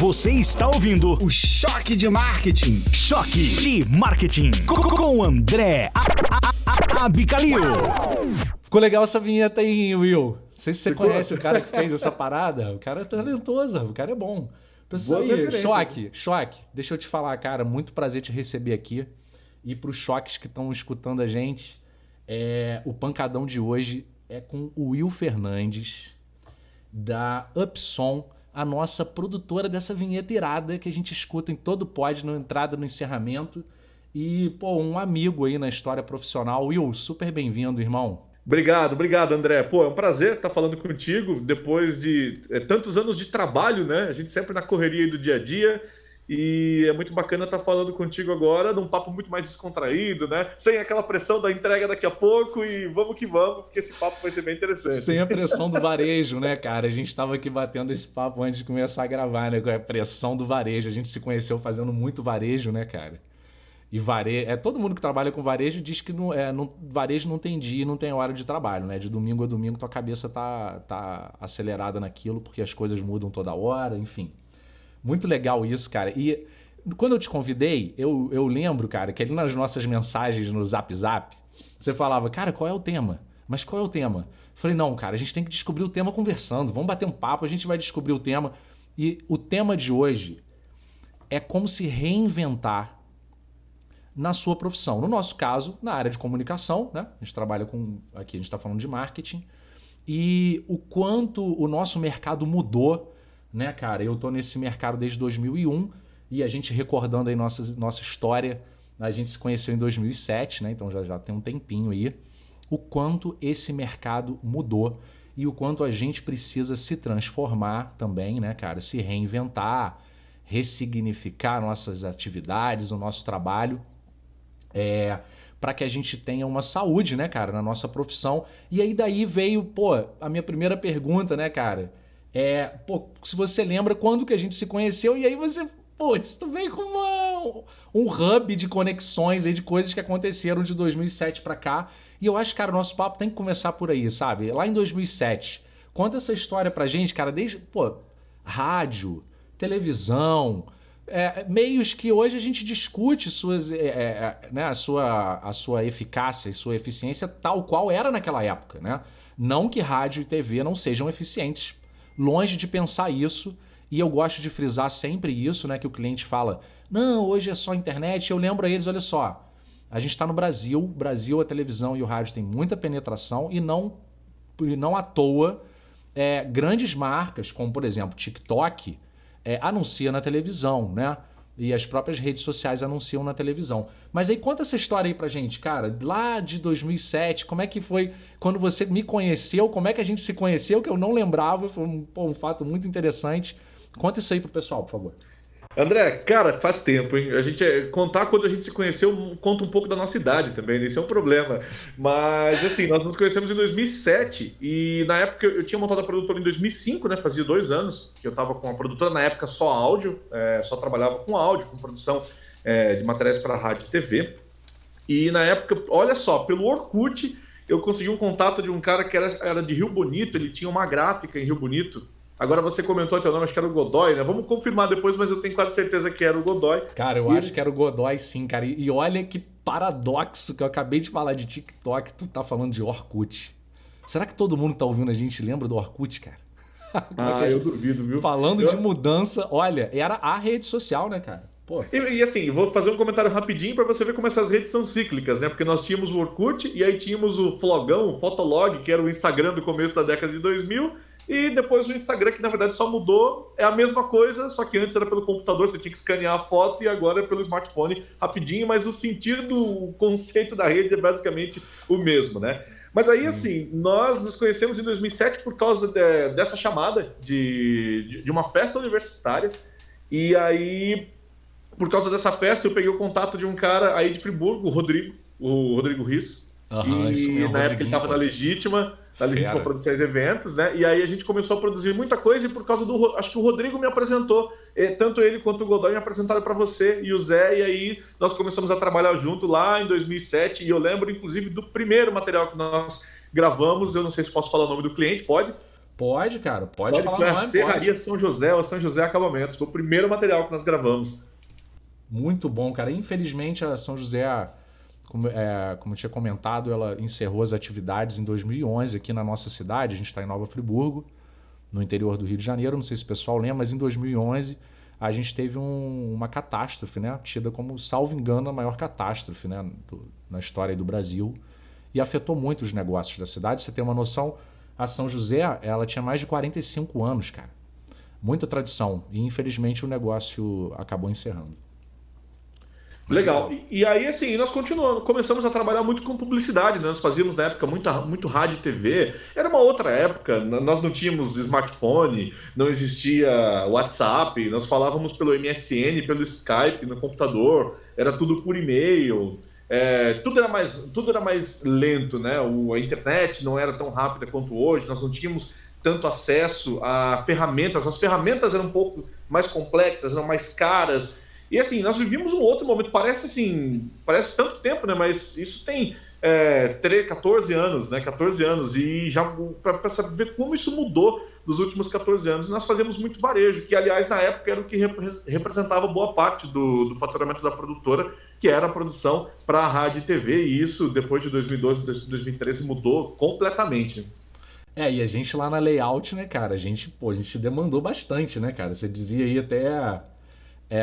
Você está ouvindo o Choque de Marketing. Choque de Marketing com André Abicalil. Ficou legal essa vinheta aí, Will. Não sei se você conhece o cara que fez essa parada. O cara é talentoso, o cara é bom. Pessoal aí, Choque. Deixa eu te falar, cara, muito prazer te receber aqui. E para os choques que estão escutando a gente, o pancadão de hoje é com o Will Fernandes, da Upsom, a nossa produtora dessa vinheta irada que a gente escuta em todo pod, na entrada, no encerramento. E, pô, um amigo aí na história profissional. Will, super bem-vindo, irmão. Obrigado, André. Pô, é um prazer estar falando contigo depois de tantos anos de trabalho, né? A gente sempre na correria aí do dia a dia. E é muito bacana estar falando contigo agora num papo muito mais descontraído, né? Sem aquela pressão da entrega daqui a pouco e vamos que vamos, porque esse papo vai ser bem interessante. Sem a pressão do varejo, né, cara? A gente estava aqui batendo esse papo antes de começar a gravar, né? Com a pressão do varejo. A gente se conheceu fazendo muito varejo, né, cara? E varejo, todo mundo que trabalha com varejo diz que varejo não tem dia, não tem hora de trabalho, né? De domingo a domingo tua cabeça tá acelerada naquilo, porque as coisas mudam toda hora, enfim. Muito legal isso, cara. E quando eu te convidei, eu lembro, cara, que ali nas nossas mensagens no Zap, você falava, cara, qual é o tema? Mas qual é o tema? Eu falei, não, cara, a gente tem que descobrir o tema conversando. Vamos bater um papo, a gente vai descobrir o tema. E o tema de hoje é como se reinventar na sua profissão. No nosso caso, na área de comunicação, né? A gente trabalha aqui a gente está falando de marketing. E o quanto o nosso mercado mudou, né, cara? Eu tô nesse mercado desde 2001 e a gente recordando aí nossa história, a gente se conheceu em 2007, né? Então já tem um tempinho aí. O quanto esse mercado mudou e o quanto a gente precisa se transformar também, né, cara? Se reinventar, ressignificar nossas atividades, o nosso trabalho, para que a gente tenha uma saúde, né, cara, na nossa profissão. E aí daí veio, a minha primeira pergunta, né, cara? Se você lembra quando que a gente se conheceu, e aí você, tu veio com um hub de conexões aí, de coisas que aconteceram de 2007 pra cá. E eu acho, cara, o nosso papo tem que começar por aí, sabe? Lá em 2007, conta essa história pra gente, cara, desde, rádio, televisão, meios que hoje a gente discute né, a sua eficácia e sua eficiência tal qual era naquela época, né? Não que rádio e TV não sejam eficientes, longe de pensar isso, e eu gosto de frisar sempre isso, né, que o cliente fala, não, hoje é só internet. Eu lembro a eles, olha só, a gente está no Brasil, a televisão e o rádio tem muita penetração e não à toa grandes marcas, como por exemplo TikTok, anuncia na televisão, né? E as próprias redes sociais anunciam na televisão. Mas aí conta essa história aí pra gente, cara. Lá de 2007, como é que foi quando você me conheceu? Como é que a gente se conheceu? Que eu não lembrava. Foi um fato muito interessante. Conta isso aí pro pessoal, por favor. André, cara, faz tempo, hein? A gente contar quando a gente se conheceu conta um pouco da nossa idade também, né? Isso é um problema. Mas, assim, nós nos conhecemos em 2007 e na época eu tinha montado a produtora em 2005, né? Fazia 2 anos que eu estava com a produtora, na época só áudio, só trabalhava com áudio, com produção de materiais para rádio e TV. E na época, olha só, pelo Orkut, eu consegui um contato de um cara que era de Rio Bonito, ele tinha uma gráfica em Rio Bonito. Agora você comentou teu nome, acho que era o Godoy, né? Vamos confirmar depois, mas eu tenho quase certeza que era o Godoy. Cara, eu acho que era o Godoy sim, cara. E olha que paradoxo que eu acabei de falar de TikTok, tu tá falando de Orkut. Será que todo mundo que tá ouvindo a gente lembra do Orkut, cara? Eu duvido, viu? Falando de mudança, olha, era a rede social, né, cara? E assim, vou fazer um comentário rapidinho para você ver como essas redes são cíclicas, né? Porque nós tínhamos o Orkut e aí tínhamos o Flogão, o Fotolog, que era o Instagram do começo da década de 2000, e depois o Instagram, que na verdade só mudou, é a mesma coisa, só que antes era pelo computador, você tinha que escanear a foto, e agora é pelo smartphone rapidinho, mas o sentido, o conceito da rede é basicamente o mesmo, né? Mas aí, assim, nós nos conhecemos em 2007 por causa dessa chamada de uma festa universitária, e aí, por causa dessa festa, eu peguei o contato de um cara aí de Friburgo, o Rodrigo Risso, e na época ele estava na Legítima Produções e Eventos, né? E aí a gente começou a produzir muita coisa e por causa acho que o Rodrigo me apresentou, tanto ele quanto o Godoy me apresentaram para você e o Zé, e aí nós começamos a trabalhar junto lá em 2007, e eu lembro inclusive do primeiro material que nós gravamos, eu não sei se posso falar o nome do cliente, pode? Pode, cara, pode falar o Foi a nome, Serraria pode. São José, ou São José Acabamentos. Foi o primeiro material que nós gravamos. Muito bom, cara. Infelizmente, a São José, como eu tinha comentado, ela encerrou as atividades em 2011 aqui na nossa cidade. A gente está em Nova Friburgo, no interior do Rio de Janeiro. Não sei se o pessoal lembra, mas em 2011 a gente teve uma catástrofe, né? Tida como, salvo engano, a maior catástrofe, né? Na história do Brasil. E afetou muito os negócios da cidade. Você tem uma noção, a São José, ela tinha mais de 45 anos, cara. Muita tradição. E infelizmente o negócio acabou encerrando. Legal. E aí, assim, nós começamos a trabalhar muito com publicidade, né? Nós fazíamos na época muito rádio e TV. Era uma outra época, nós não tínhamos smartphone, não existia WhatsApp, nós falávamos pelo MSN, pelo Skype, no computador, era tudo por e-mail. Tudo era mais lento, né? A internet não era tão rápida quanto hoje, nós não tínhamos tanto acesso a ferramentas, as ferramentas eram um pouco mais complexas, eram mais caras. E assim, nós vivíamos um outro momento, parece tanto tempo, né? Mas isso tem 14 anos, né? 14 anos, e já para saber como isso mudou nos últimos 14 anos, nós fazíamos muito varejo, que aliás na época era o que representava boa parte do faturamento da produtora, que era a produção para a rádio e TV, e isso depois de 2012, 2013 mudou completamente. E a gente lá na Layout, né, cara, a gente demandou bastante, né, cara? Você dizia aí até...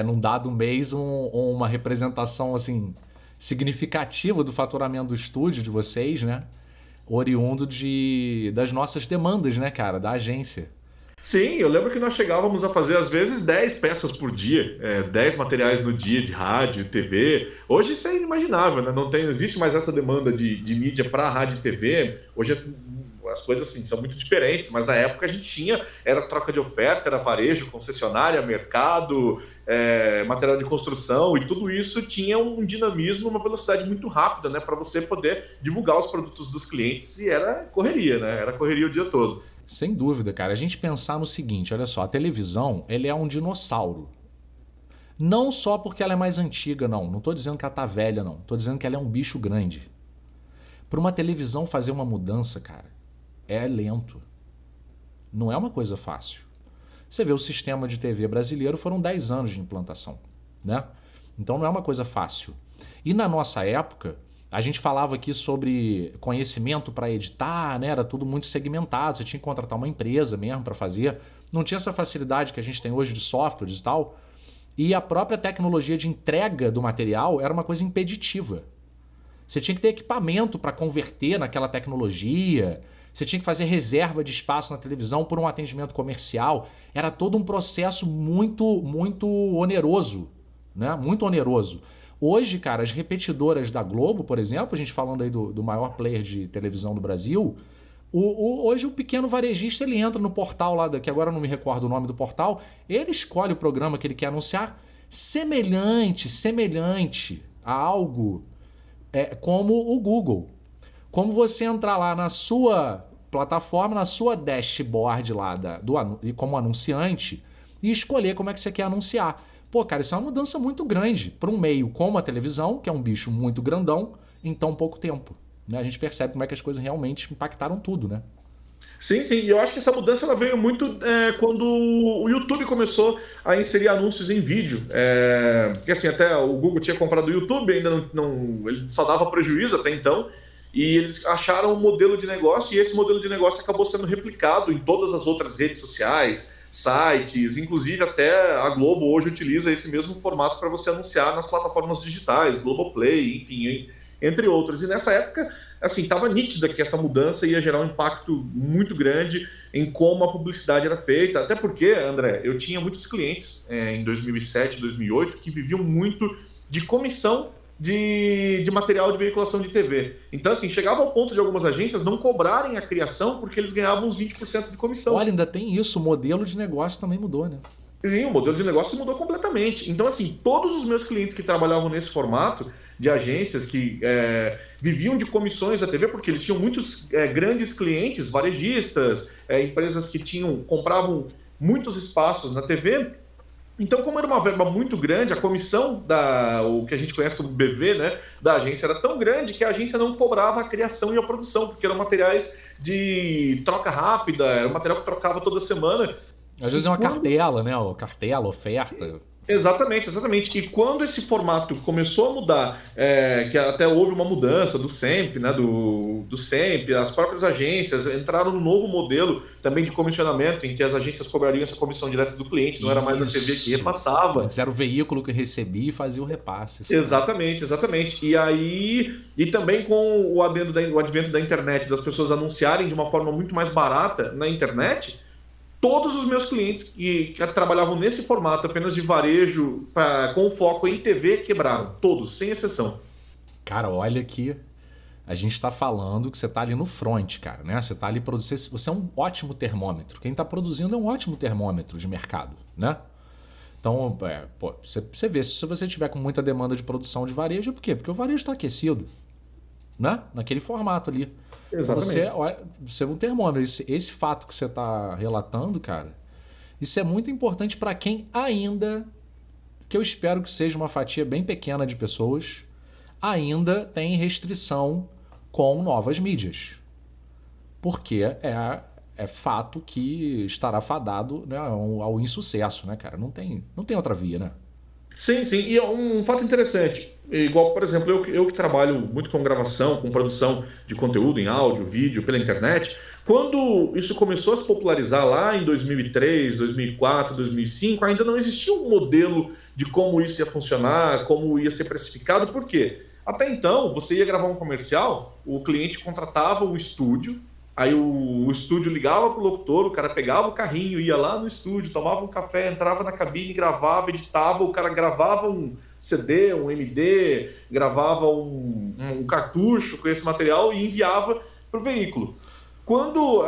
num dado mês, uma representação assim significativa do faturamento do estúdio de vocês, né? Oriundo das nossas demandas, né, cara? Da agência. Sim, eu lembro que nós chegávamos a fazer, às vezes, 10 peças por dia, 10 materiais no dia de rádio, TV. Hoje isso é inimaginável, né? Não existe mais essa demanda de mídia para rádio e TV. Hoje as coisas assim são muito diferentes, mas na época a gente era troca de oferta, era varejo, concessionária, mercado, material de construção, e tudo isso tinha um dinamismo, uma velocidade muito rápida, né, para você poder divulgar os produtos dos clientes, e era correria, né? Era correria o dia todo. Sem dúvida, cara. A gente pensar no seguinte, olha só, a televisão, ele é um dinossauro. Não só porque ela é mais antiga, não estou dizendo que ela tá velha, não. Estou dizendo que ela é um bicho grande. Para uma televisão fazer uma mudança, cara, é lento. Não é uma coisa fácil. Você vê o sistema de TV brasileiro, foram 10 anos de implantação, né? Então não é uma coisa fácil. E na nossa época, a gente falava aqui sobre conhecimento para editar, né? Era tudo muito segmentado, você tinha que contratar uma empresa mesmo para fazer. Não tinha essa facilidade que a gente tem hoje de softwares e tal. E a própria tecnologia de entrega do material era uma coisa impeditiva. Você tinha que ter equipamento para converter naquela tecnologia. Você tinha que fazer reserva de espaço na televisão por um atendimento comercial. Era todo um processo muito oneroso, né? Muito oneroso. Hoje, cara, as repetidoras da Globo, por exemplo, a gente falando aí do maior player de televisão do Brasil, hoje o pequeno varejista, ele entra no portal lá, que agora eu não me recordo o nome do portal, ele escolhe o programa que ele quer anunciar, semelhante a algo como o Google. Como você entrar lá na sua plataforma, na sua dashboard lá como anunciante e escolher como é que você quer anunciar. Pô, cara, isso é uma mudança muito grande para um meio como a televisão, que é um bicho muito grandão, em tão pouco tempo, né? A gente percebe como é que as coisas realmente impactaram tudo, né? Sim, sim. E eu acho que essa mudança ela veio muito quando o YouTube começou a inserir anúncios em vídeo. Porque assim, até o Google tinha comprado o YouTube, ainda ele só dava prejuízo até então. E eles acharam um modelo de negócio, e esse modelo de negócio acabou sendo replicado em todas as outras redes sociais, sites, inclusive até a Globo hoje utiliza esse mesmo formato para você anunciar nas plataformas digitais, Globoplay, enfim, entre outros. E nessa época, assim, estava nítida que essa mudança ia gerar um impacto muito grande em como a publicidade era feita, até porque, André, eu tinha muitos clientes em 2007, 2008, que viviam muito de comissão de material de veiculação de TV. Então, assim, chegava ao ponto de algumas agências não cobrarem a criação porque eles ganhavam uns 20% de comissão. Olha, ainda tem isso, o modelo de negócio também mudou, né? Sim, o modelo de negócio mudou completamente. Então, assim, todos os meus clientes que trabalhavam nesse formato de agências que viviam de comissões da TV, porque eles tinham muitos grandes clientes, varejistas, empresas que compravam muitos espaços na TV. Então, como era uma verba muito grande, a comissão o que a gente conhece como BV, né, da agência era tão grande que a agência não cobrava a criação e a produção, porque eram materiais de troca rápida, era um material que trocava toda semana. Às vezes é uma cartela, né? Cartela, oferta. Exatamente, exatamente. E quando esse formato começou a mudar, que até houve uma mudança do SEMP, né, do SEMP, as próprias agências entraram no novo modelo também de comissionamento, em que as agências cobrariam essa comissão direta do cliente, não era mais a TV que repassava. Antes era o veículo que recebia e fazia o repasse. Exatamente, exatamente. E também com o advento da internet, das pessoas anunciarem de uma forma muito mais barata na internet, todos os meus clientes que trabalhavam nesse formato apenas de varejo com foco em TV quebraram. Todos, sem exceção. Cara, olha que a gente está falando que você está ali no front, cara, né? Você está ali produzindo. Você é um ótimo termômetro. Quem está produzindo é um ótimo termômetro de mercado, né? Então, você vê, se você tiver com muita demanda de produção de varejo, por quê? Porque o varejo está aquecido, né? Naquele formato ali. Exatamente. Você é um termômetro. Esse fato que você está relatando, cara, isso é muito importante para quem ainda, que eu espero que seja uma fatia bem pequena de pessoas, ainda tem restrição com novas mídias. Porque é fato que estará fadado, né, ao insucesso, né, cara? Não tem outra via, né? Sim, sim. E um fato interessante, igual, por exemplo, eu que trabalho muito com gravação, com produção de conteúdo em áudio, vídeo, pela internet, quando isso começou a se popularizar lá em 2003, 2004, 2005, ainda não existia um modelo de como isso ia funcionar, como ia ser precificado. Por quê? Até então, você ia gravar um comercial, o cliente contratava um estúdio, aí o estúdio ligava pro locutor, o cara pegava o carrinho, ia lá no estúdio, tomava um café, entrava na cabine, gravava, editava, o cara gravava um CD, um MD, gravava um cartucho com esse material e enviava pro veículo. Quando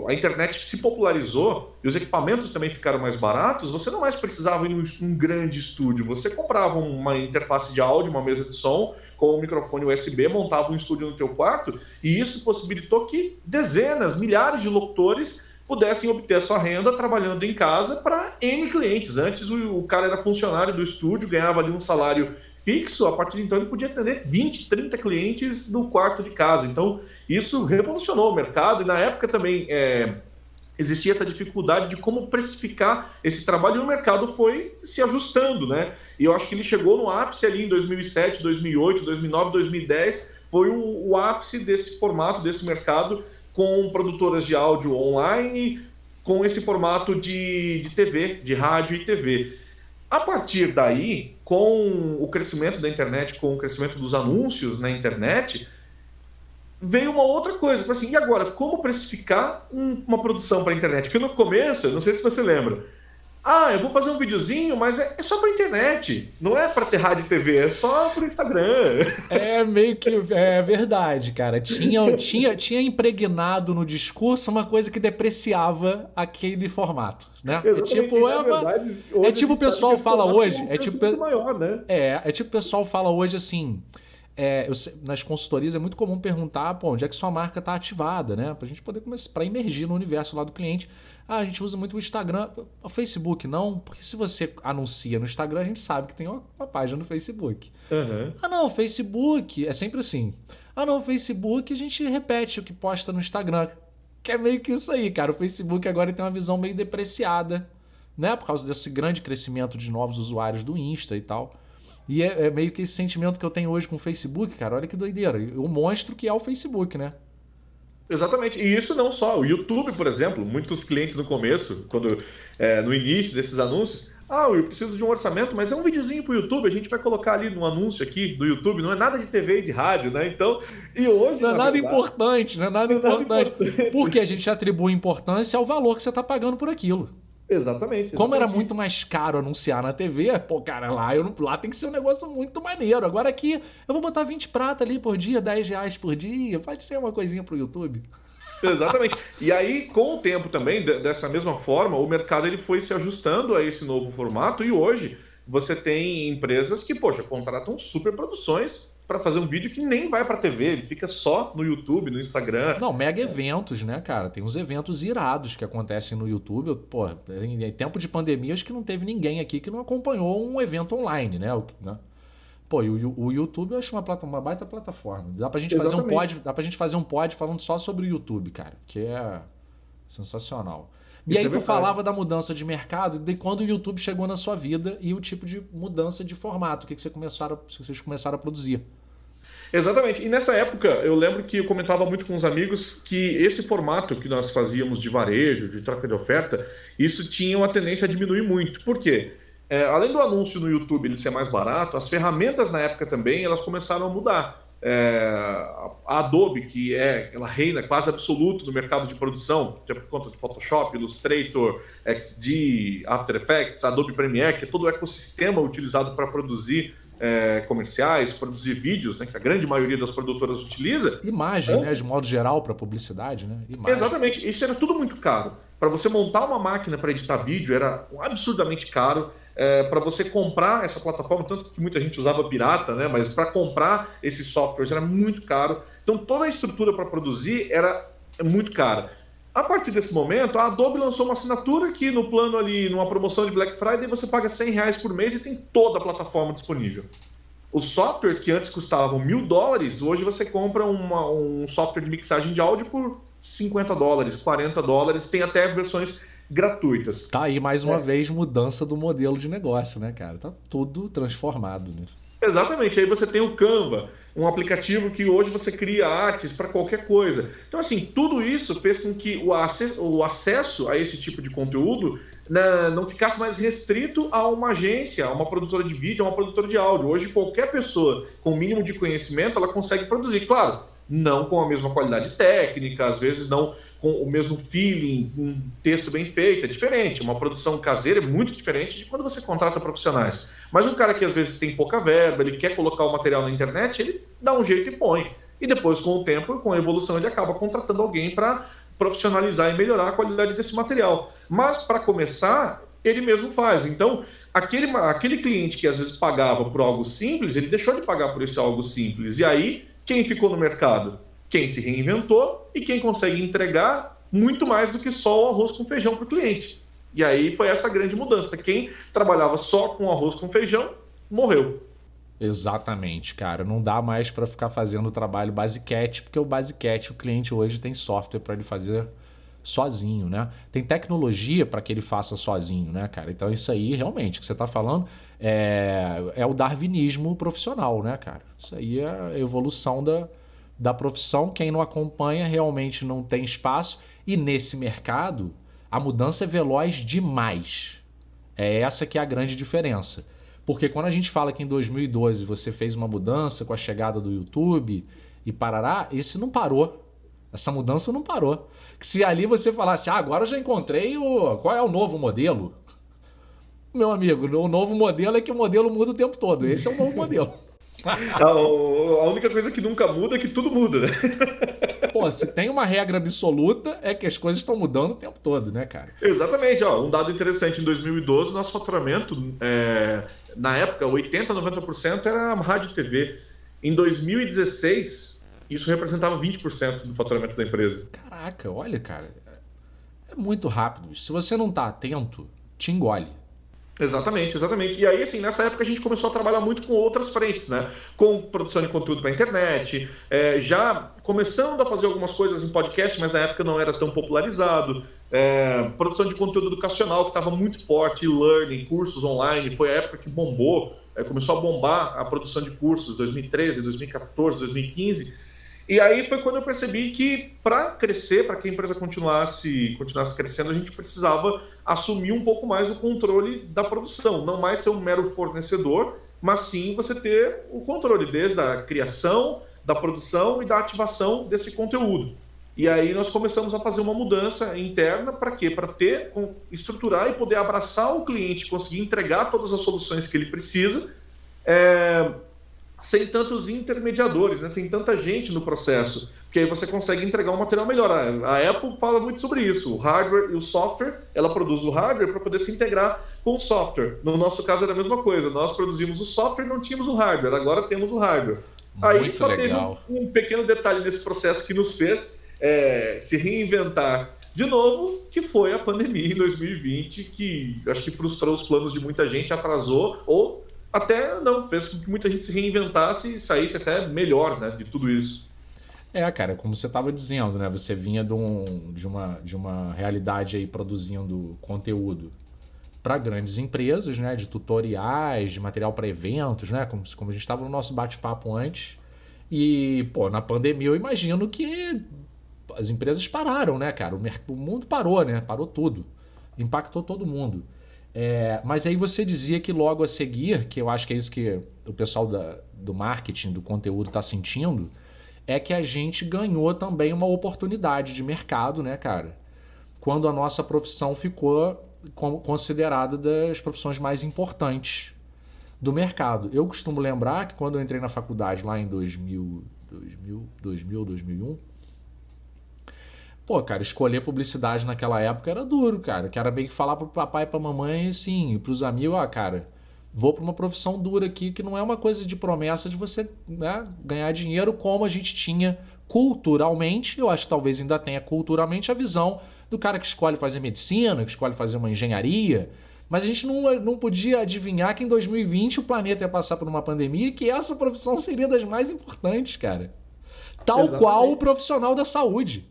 a internet se popularizou e os equipamentos também ficaram mais baratos, você não mais precisava ir num grande estúdio. Você comprava uma interface de áudio, uma mesa de som, com um microfone USB, montava um estúdio no teu quarto, e isso possibilitou que dezenas, milhares de locutores pudessem obter a sua renda trabalhando em casa para N clientes. Antes o cara era funcionário do estúdio, ganhava ali um salário fixo, a partir de então ele podia atender 20, 30 clientes no quarto de casa. Então isso revolucionou o mercado, e na época também existia essa dificuldade de como precificar esse trabalho, e o mercado foi se ajustando, né? E eu acho que ele chegou no ápice ali em 2007, 2008, 2009, 2010, foi o ápice desse formato, desse mercado, com produtoras de áudio online, com esse formato de TV, de rádio e TV. A partir daí, com o crescimento da internet, com o crescimento dos anúncios na internet, veio uma outra coisa. Assim, e agora, como precificar uma produção para a internet? Porque no começo, não sei se você lembra, eu vou fazer um videozinho, mas é só para internet, não é para ter rádio e TV, é só para o Instagram. É meio que é verdade, cara. Tinha impregnado no discurso uma coisa que depreciava aquele formato, né? É tipo o pessoal fala hoje, maior, né? É tipo o pessoal fala hoje assim. Nas consultorias é muito comum perguntar, onde é que sua marca está ativada, né? Para a gente poder começar, para emergir no universo lá do cliente. A gente usa muito o Instagram, o Facebook não, porque se você anuncia no Instagram, a gente sabe que tem uma página no Facebook. Uhum. Não, o Facebook, é sempre assim. O Facebook a gente repete o que posta no Instagram, que é meio que isso aí, cara. O Facebook agora tem uma visão meio depreciada, né? Por causa desse grande crescimento de novos usuários do Insta e tal. E é meio que esse sentimento que eu tenho hoje com o Facebook, cara. Olha que doideira. O monstro que é o Facebook, né? Exatamente. E isso não só. O YouTube, por exemplo, muitos clientes no começo, no início desses anúncios, eu preciso de um orçamento, mas é um videozinho pro YouTube, a gente vai colocar ali no anúncio aqui do YouTube, não é nada de TV e de rádio, né? Então, e hoje... Não é nada importante, não é nada importante. Porque a gente atribui importância ao valor que você está pagando por aquilo. Exatamente. Como era muito mais caro anunciar na TV, cara, lá tem que ser um negócio muito maneiro. Agora aqui, eu vou botar 20 prata ali por dia, 10 reais por dia, pode ser uma coisinha pro YouTube. Exatamente. E aí, com o tempo também, dessa mesma forma, o mercado ele foi se ajustando a esse novo formato, e hoje você tem empresas que, contratam super produções para fazer um vídeo que nem vai para TV, ele fica só no YouTube, no Instagram. Não, mega eventos, né, cara? Tem uns eventos irados que acontecem no YouTube. Em tempo de pandemia, acho que não teve ninguém aqui que não acompanhou um evento online, né? Pô, e o YouTube eu acho uma baita plataforma. Dá pra gente fazer um pod falando só sobre o YouTube, cara, que é sensacional. E aí tu falava da mudança de mercado, de quando o YouTube chegou na sua vida e o tipo de mudança de formato, o que vocês começaram a produzir. Exatamente. E nessa época, eu lembro que eu comentava muito com os amigos que esse formato que nós fazíamos de varejo, de troca de oferta, isso tinha uma tendência a diminuir muito. Por quê? Além do anúncio no YouTube ele ser mais barato, as ferramentas na época também elas começaram a mudar. A Adobe, que ela reina quase absoluto no mercado de produção, por conta de Photoshop, Illustrator, XD, After Effects, Adobe Premiere, que é todo o ecossistema utilizado para produzir comerciais, produzir vídeos, né, que a grande maioria das produtoras utiliza. Imagem, né, de modo geral, para publicidade, né? Imagem. Exatamente, isso era tudo muito caro. Para você montar uma máquina para editar vídeo era absurdamente caro. Para você comprar essa plataforma, tanto que muita gente usava pirata, né? Mas para comprar esses softwares era muito caro. Então toda a estrutura para produzir era muito cara. A partir desse momento, a Adobe lançou uma assinatura que no plano ali, numa promoção de Black Friday, você paga R$100 por mês e tem toda a plataforma disponível. Os softwares que antes custavam $1.000, hoje você compra um software de mixagem de áudio por $50, $40, tem até versões gratuitas. Tá aí mais uma vez mudança do modelo de negócio, né, cara? Tá tudo transformado, né? Exatamente, aí você tem o Canva, um aplicativo que hoje você cria artes para qualquer coisa. Então, assim, tudo isso fez com que o acesso a esse tipo de conteúdo não ficasse mais restrito a uma agência, a uma produtora de vídeo, a uma produtora de áudio. Hoje, qualquer pessoa com o mínimo de conhecimento, ela consegue produzir. Claro, não com a mesma qualidade técnica, às vezes não com o mesmo feeling, um texto bem feito, é diferente. Uma produção caseira é muito diferente de quando você contrata profissionais. Mas um cara que às vezes tem pouca verba, ele quer colocar o material na internet, ele dá um jeito e põe. E depois, com o tempo, com a evolução, ele acaba contratando alguém para profissionalizar e melhorar a qualidade desse material. Mas, para começar, ele mesmo faz. Então, aquele cliente que às vezes pagava por algo simples, ele deixou de pagar por esse algo simples. E aí, quem ficou no mercado? Quem se reinventou e quem consegue entregar muito mais do que só o arroz com feijão para o cliente. E aí foi essa grande mudança. Quem trabalhava só com arroz com feijão, morreu. Exatamente, cara. Não dá mais para ficar fazendo o trabalho basiquete, porque o basiquete, o cliente hoje tem software para ele fazer sozinho, né? Tem tecnologia para que ele faça sozinho, né, cara? Então isso aí, realmente, o que você está falando é o darwinismo profissional, né, cara? Isso aí é a evolução da profissão. Quem não acompanha realmente não tem espaço. E nesse mercado, a mudança é veloz demais. É essa que é a grande diferença. Porque quando a gente fala que em 2012 você fez uma mudança com a chegada do YouTube e parará, esse não parou. Essa mudança não parou. Que se ali você falasse, agora eu já encontrei qual é o novo modelo? Meu amigo, o novo modelo é que o modelo muda o tempo todo. Esse é o novo modelo. A única coisa que nunca muda é que tudo muda, né? Pô, se tem uma regra absoluta é que as coisas estão mudando o tempo todo, né, cara? Exatamente. Um dado interessante, em 2012, nosso faturamento, na época, 80%, 90% era rádio e TV. Em 2016, isso representava 20% do faturamento da empresa. Caraca, olha, cara, é muito rápido. Se você não tá atento, te engole. Exatamente, exatamente. E aí, assim, nessa época a gente começou a trabalhar muito com outras frentes, né? Com produção de conteúdo para a internet, já começando a fazer algumas coisas em podcast, mas na época não era tão popularizado. Produção de conteúdo educacional, que estava muito forte, e-learning, cursos online, foi a época que bombou, começou a bombar a produção de cursos, 2013, 2014, 2015. E aí foi quando eu percebi que para crescer, para que a empresa continuasse crescendo, a gente precisava assumir um pouco mais o controle da produção. Não mais ser um mero fornecedor, mas sim você ter o controle desde a criação, da produção e da ativação desse conteúdo. E aí nós começamos a fazer uma mudança interna para quê? Para estruturar e poder abraçar o cliente, conseguir entregar todas as soluções que ele precisa, sem tantos intermediadores, né? Sem tanta gente no processo, porque aí você consegue entregar um material melhor. A Apple fala muito sobre isso, o hardware e o software, ela produz o hardware para poder se integrar com o software. No nosso caso era a mesma coisa, nós produzimos o software e não tínhamos o hardware, agora temos o hardware. Aí muito só legal. Teve um pequeno detalhe nesse processo que nos fez se reinventar de novo, que foi a pandemia em 2020, que acho que frustrou os planos de muita gente, atrasou ou até não, fez com que muita gente se reinventasse e saísse até melhor, né, de tudo isso. Cara, como você estava dizendo, né? Você vinha de uma realidade aí produzindo conteúdo para grandes empresas, né? De tutoriais, de material para eventos, né? Como a gente estava no nosso bate-papo antes. E, pô, na pandemia eu imagino que as empresas pararam, né, cara? O mundo parou, né? Parou tudo. Impactou todo mundo. Mas aí você dizia que logo a seguir, que eu acho que é isso que o pessoal do marketing, do conteúdo está sentindo, é que a gente ganhou também uma oportunidade de mercado, né, cara? Quando a nossa profissão ficou considerada das profissões mais importantes do mercado. Eu costumo lembrar que quando eu entrei na faculdade lá em 2001, pô, cara, escolher publicidade naquela época era duro, cara. Que era bem que falar pro papai e pra mamãe, assim, pros amigos, cara, vou pra uma profissão dura aqui, que não é uma coisa de promessa de você, né, ganhar dinheiro, como a gente tinha culturalmente, eu acho que talvez ainda tenha culturalmente a visão do cara que escolhe fazer medicina, que escolhe fazer uma engenharia, mas a gente não podia adivinhar que em 2020 o planeta ia passar por uma pandemia e que essa profissão seria das mais importantes, cara. Tal Exatamente. Qual o profissional da saúde.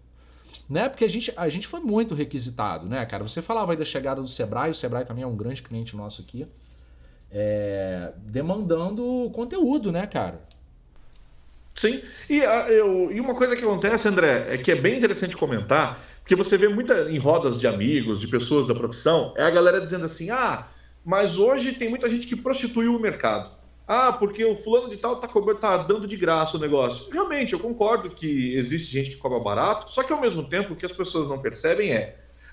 Né? Porque a gente foi muito requisitado, né, cara? Você falava aí da chegada do Sebrae, o Sebrae também é um grande cliente nosso aqui, demandando conteúdo, né, cara? Sim, e uma coisa que acontece, André, é que é bem interessante comentar, porque você vê em rodas de amigos, de pessoas da profissão, a galera dizendo assim, mas hoje tem muita gente que prostituiu o mercado. Porque o fulano de tal tá dando de graça o negócio. Realmente, eu concordo que existe gente que cobra barato, só que ao mesmo tempo o que as pessoas não percebem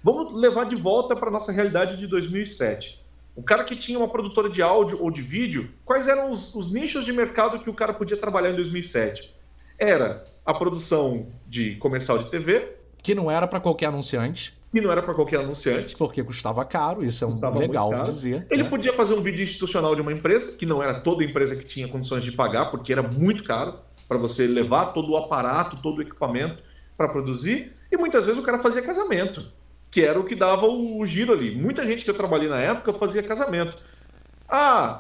vamos levar de volta para nossa realidade de 2007. O cara que tinha uma produtora de áudio ou de vídeo, quais eram os nichos de mercado que o cara podia trabalhar em 2007? Era a produção de comercial de TV. Que não era para qualquer anunciante. E não era para qualquer anunciante. Porque custava caro, isso é legal de dizer. Ele podia fazer um vídeo institucional de uma empresa, que não era toda empresa que tinha condições de pagar, porque era muito caro para você levar todo o aparato, todo o equipamento para produzir. E muitas vezes o cara fazia casamento, que era o que dava o giro ali. Muita gente que eu trabalhei na época fazia casamento.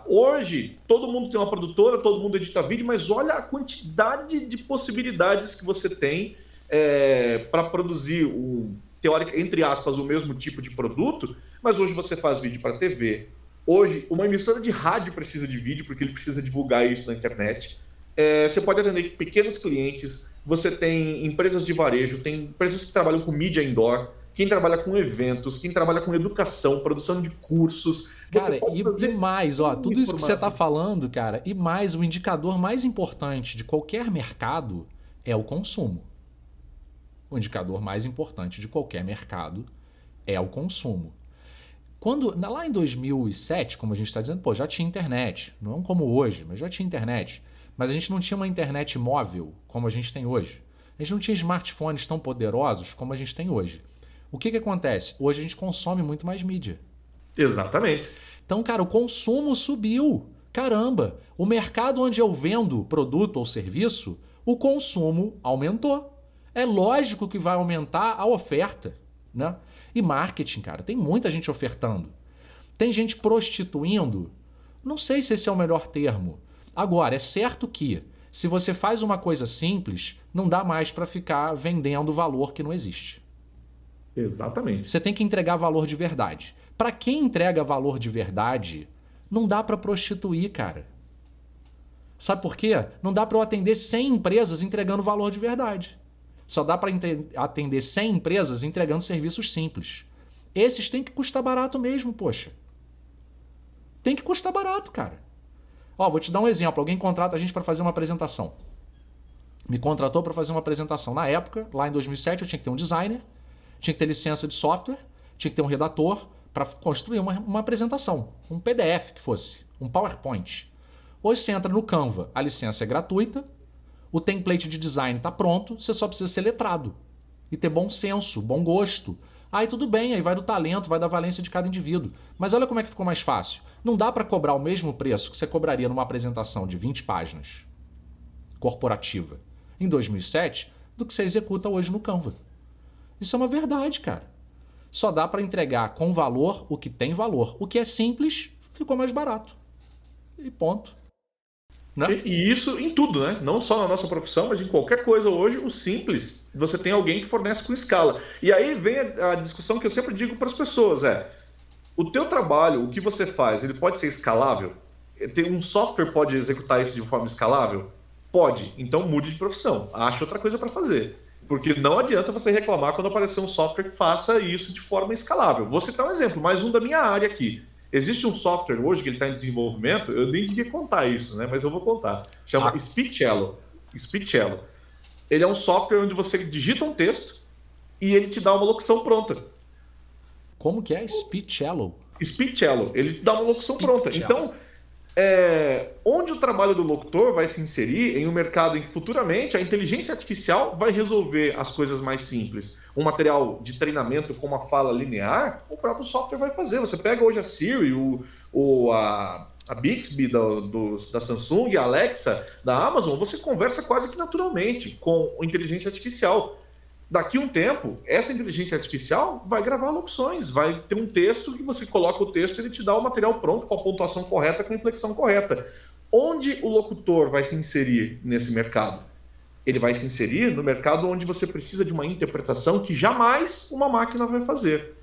Hoje todo mundo tem uma produtora, todo mundo edita vídeo, mas olha a quantidade de possibilidades que você tem para produzir teórica, entre aspas, o mesmo tipo de produto, mas hoje você faz vídeo para TV. Hoje, uma emissora de rádio precisa de vídeo, porque ele precisa divulgar isso na internet. Você pode atender pequenos clientes, você tem empresas de varejo, tem empresas que trabalham com mídia indoor, quem trabalha com eventos, quem trabalha com educação, produção de cursos. Cara, e mais, tudo isso que você está falando, cara, e mais, o indicador mais importante de qualquer mercado é o consumo. O indicador mais importante de qualquer mercado é o consumo. Lá em 2007, como a gente está dizendo, já tinha internet. Não como hoje, mas já tinha internet. Mas a gente não tinha uma internet móvel como a gente tem hoje. A gente não tinha smartphones tão poderosos como a gente tem hoje. O que acontece? Hoje a gente consome muito mais mídia. Exatamente. Então, cara, o consumo subiu. Caramba, o mercado onde eu vendo produto ou serviço, o consumo aumentou. É lógico que vai aumentar a oferta, né? E marketing, cara, tem muita gente ofertando. Tem gente prostituindo. Não sei se esse é o melhor termo. Agora, é certo que, se você faz uma coisa simples, não dá mais para ficar vendendo valor que não existe. Exatamente. Você tem que entregar valor de verdade. Para quem entrega valor de verdade, não dá para prostituir, cara. Sabe por quê? Não dá para eu atender 100 empresas entregando valor de verdade. Só dá para atender 100 empresas entregando serviços simples. Esses têm que custar barato mesmo, poxa. Tem que custar barato, cara. Vou te dar um exemplo. Alguém contrata a gente para fazer uma apresentação. Me contratou para fazer uma apresentação. Na época, lá em 2007, eu tinha que ter um designer, tinha que ter licença de software, tinha que ter um redator para construir uma apresentação. Um PDF que fosse, um PowerPoint. Hoje você entra no Canva, a licença é gratuita, o template de design está pronto, você só precisa ser letrado e ter bom senso, bom gosto. Aí tudo bem, aí vai do talento, vai da valência de cada indivíduo. Mas olha como é que ficou mais fácil. Não dá para cobrar o mesmo preço que você cobraria numa apresentação de 20 páginas corporativa em 2007 do que você executa hoje no Canva. Isso é uma verdade, cara. Só dá para entregar com valor o que tem valor. O que é simples ficou mais barato. e ponto. Né? E isso em tudo, né? Não só na nossa profissão, mas em qualquer coisa hoje, o simples, você tem alguém que fornece com escala. E aí vem a discussão que eu sempre digo para as pessoas, o teu trabalho, o que você faz, ele pode ser escalável? Um software pode executar isso de forma escalável? Pode. Então mude de profissão. Ache outra coisa para fazer. Porque não adianta você reclamar quando aparecer um software que faça isso de forma escalável. Vou citar um exemplo, mais um da minha área aqui. Existe um software hoje que ele está em desenvolvimento, eu nem devia contar isso, né? Mas eu vou contar. Chama Speechello. Speechello. Ele é um software onde você digita um texto e ele te dá uma locução pronta. Como que é? Speechello? Speechello. Ele te dá uma locução pronta. Então, onde o trabalho do locutor vai se inserir em um mercado em que futuramente a inteligência artificial vai resolver as coisas mais simples. Um material de treinamento com uma fala linear, o próprio software vai fazer. Você pega hoje a Siri, a Bixby da Samsung, a Alexa da Amazon, você conversa quase que naturalmente com a inteligência artificial. Daqui a um tempo, essa inteligência artificial vai gravar locuções, vai ter um texto que você coloca o texto e ele te dá o material pronto, com a pontuação correta, com a inflexão correta. Onde o locutor vai se inserir nesse mercado? Ele vai se inserir no mercado onde você precisa de uma interpretação que jamais uma máquina vai fazer.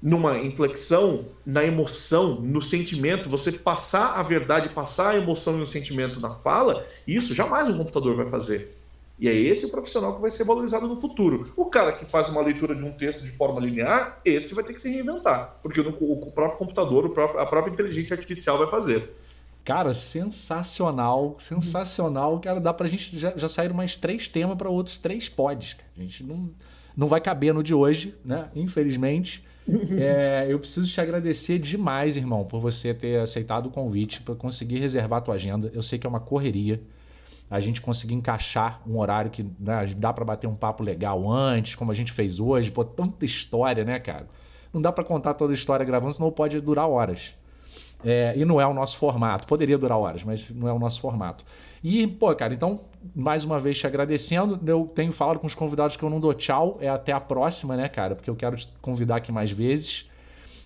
Numa inflexão, na emoção, no sentimento, você passar a verdade, passar a emoção e o sentimento na fala, isso jamais um computador vai fazer. E é esse o profissional que vai ser valorizado no futuro. O cara que faz uma leitura de um texto de forma linear, esse vai ter que se reinventar. Porque o próprio computador, a própria inteligência artificial vai fazer. Cara, sensacional, sensacional. Cara, dá pra gente já sair mais 3 temas para outros 3 pods. A gente não vai caber no de hoje, né? Infelizmente. Eu preciso te agradecer demais, irmão, por você ter aceitado o convite, por conseguir reservar a tua agenda. Eu sei que é uma correria. A gente conseguir encaixar um horário que, né, dá para bater um papo legal antes, como a gente fez hoje. Pô, tanta história, né, cara? Não dá para contar toda a história gravando, senão pode durar horas. E não é o nosso formato. Poderia durar horas, mas não é o nosso formato. E, pô, cara, então, mais uma vez te agradecendo. Eu tenho falado com os convidados que eu não dou tchau. Até a próxima, né, cara? Porque eu quero te convidar aqui mais vezes.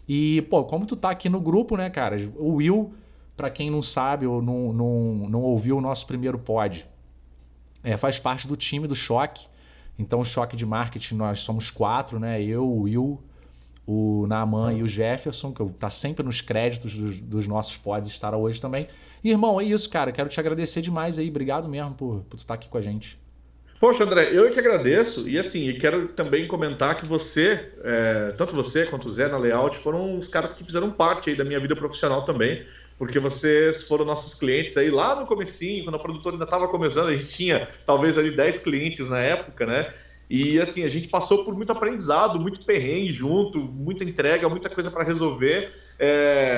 E, pô, como tu tá aqui no grupo, né, cara? O Will... Para quem não sabe ou não ouviu o nosso primeiro pod, faz parte do time do Choque. Então, o Choque de Marketing, nós somos 4, né? Eu, o Will, o Naaman e o Jefferson, que está sempre nos créditos dos nossos pods, estará hoje também. E, irmão, é isso, cara. Quero te agradecer demais aí. Obrigado mesmo por tu estar aqui com a gente. Poxa, André, eu que agradeço. E assim, quero também comentar que você, tanto você quanto o Zé na Layout, foram os caras que fizeram parte aí da minha vida profissional também. Porque vocês foram nossos clientes aí lá no comecinho, quando a produtora ainda estava começando, a gente tinha talvez ali 10 clientes na época, né? E assim, a gente passou por muito aprendizado, muito perrengue junto, muita entrega, muita coisa para resolver.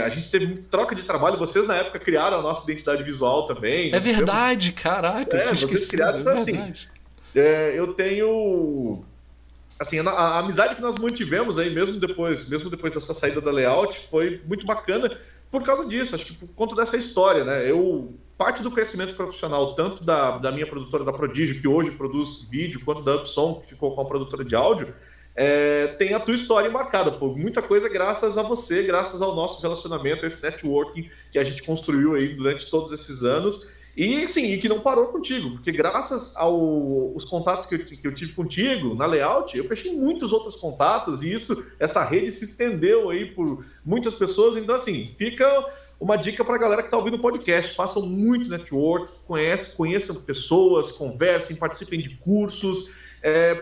A gente teve muita troca de trabalho, vocês na época criaram a nossa identidade visual também. É verdade, caraca. Vocês criaram, então assim, eu tenho... Assim, a amizade que nós mantivemos aí, mesmo depois dessa saída da Layout, foi muito bacana, por causa disso, acho que por conta dessa história, né? Parte do crescimento profissional, tanto da minha produtora da Prodígio, que hoje produz vídeo, quanto da Upsom, que ficou com a produtora de áudio, tem a tua história marcada, pô. Muita coisa graças a você, graças ao nosso relacionamento, esse networking que a gente construiu aí durante todos esses anos. E sim, que não parou contigo, porque graças aos contatos que eu tive contigo na Layout, eu fechei muitos outros contatos e essa rede se estendeu aí por muitas pessoas. Então, assim, fica uma dica para a galera que está ouvindo o podcast: façam muito network, conheçam pessoas, conversem, participem de cursos,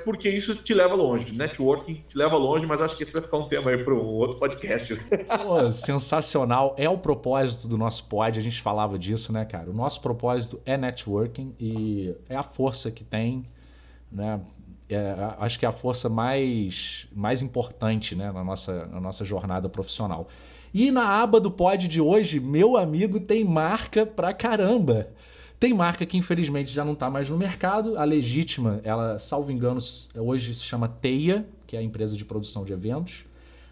porque isso te leva longe. Networking te leva longe, mas acho que esse vai ficar um tema aí para um outro podcast. Pô, sensacional. É o propósito do nosso pod, a gente falava disso, né, cara? O nosso propósito é networking e é a força que tem, né? Acho que é a força mais importante, né, na nossa jornada profissional. E na aba do pod de hoje, meu amigo, tem marca pra caramba. Tem marca que infelizmente já não está mais no mercado. A Legítima, ela, salvo engano, hoje se chama Teia, que é a empresa de produção de eventos.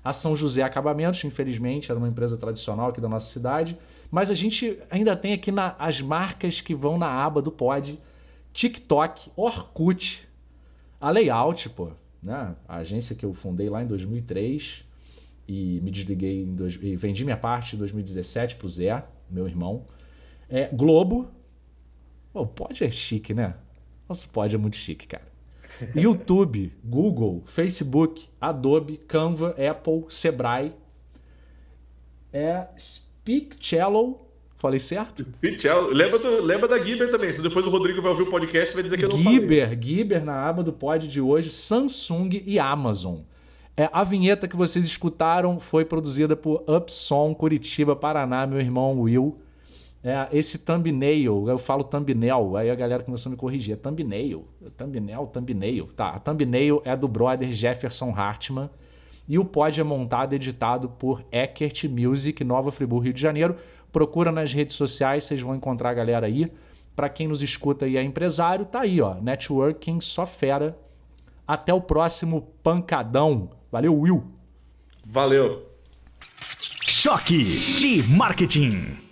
A São José Acabamentos, infelizmente, era uma empresa tradicional aqui da nossa cidade. Mas a gente ainda tem aqui as marcas que vão na aba do pod: TikTok, Orkut, a Layout, pô, né? A agência que eu fundei lá em 2003 e me desliguei e vendi minha parte em 2017 para o Zé, meu irmão. Globo. O Pod é chique, né? Nossa, Pod é muito chique, cara. YouTube, Google, Facebook, Adobe, Canva, Apple, Sebrae. Speakcello. Falei certo? Speakcello. Lembra da Giber também. Se depois o Rodrigo vai ouvir o podcast, vai dizer que eu não falei. Giber na aba do Pod de hoje, Samsung e Amazon. A vinheta que vocês escutaram foi produzida por Upsom, Curitiba, Paraná, meu irmão Will. Esse thumbnail, eu falo thumbnail, aí a galera começou a me corrigir. É thumbnail. Tá, a thumbnail é do brother Jefferson Hartmann. E o pod é montado e editado por Eckert Music, Nova Friburgo, Rio de Janeiro. Procura nas redes sociais, vocês vão encontrar a galera aí. Para quem nos escuta e é empresário, tá aí, ó. Networking só fera. Até o próximo pancadão. Valeu, Will. Valeu. Choque de Marketing.